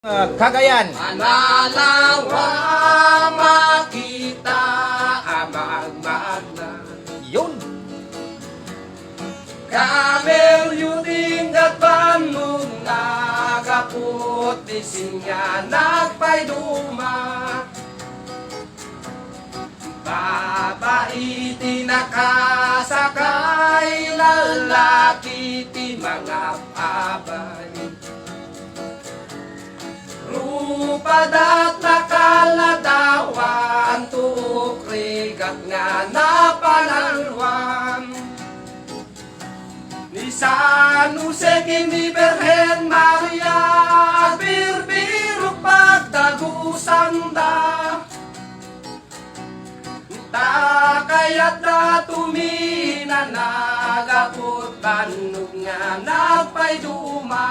Cagayan. Mananawa makita amang magna. Yun. Kamel yuding gatban mong nagaput di sinya nagpayduma. Babae ti nakasakay, lalaki ti mga abay. Rupadat nakaladawan, tukrigat nga napanalwan. Ni San Jose kini Birhen Maria, at birbiro pagdagusan da. Ta kaya't da tumina nagaput banug nga nagpayduma.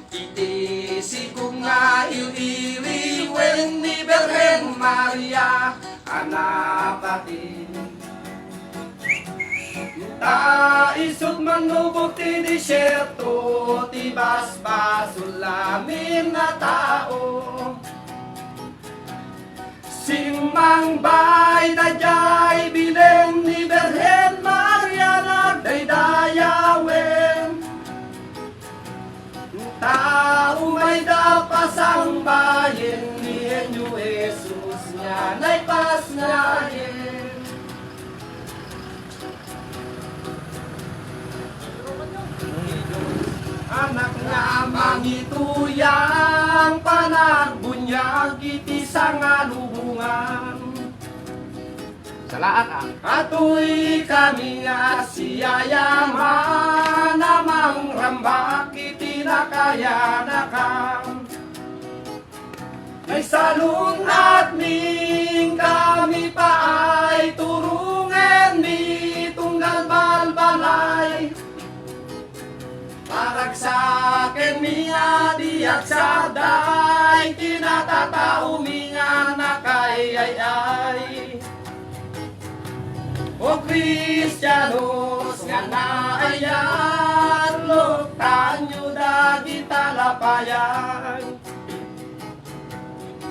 Iti sigong nga ililiwen ni Birhen Maria anapatin. Ta isut manubog ti disyerto, ti basbasul lamin na tao. Simang bay na jay bilen ni Birhen Maria nagdaydayawen. Tao may dapasang bayan ni Enyo Jesus nga naipas ngayen. Anak nga mangituyang panagbunyag iti sangalubungan. Salaan Ato'y kami nga siyayaman, namang rambak iti nakayanakan. Ay salun at ning kami pa ay turungen ni tunggal balbalay. Paragsaken miya diyak sa day, tinatatao miya nakayayay. O Kristiyanos nga naayan, luktan nyo dagi talapayan.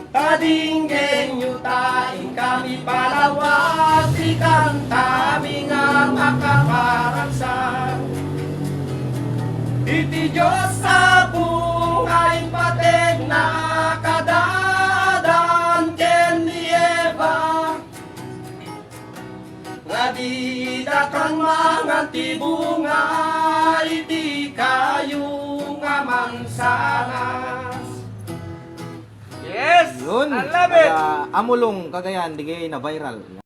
Tadinggen nyo taing kami palawag, di kami nga makaparagsan. Iti Diyos sa bungay pateg na kadadan ken ni Eva. Nga di dakang mga tibunga, iti kayo nga mansanas. Yes! Yun. I love it! Amulong, Cagayan, digay na viral.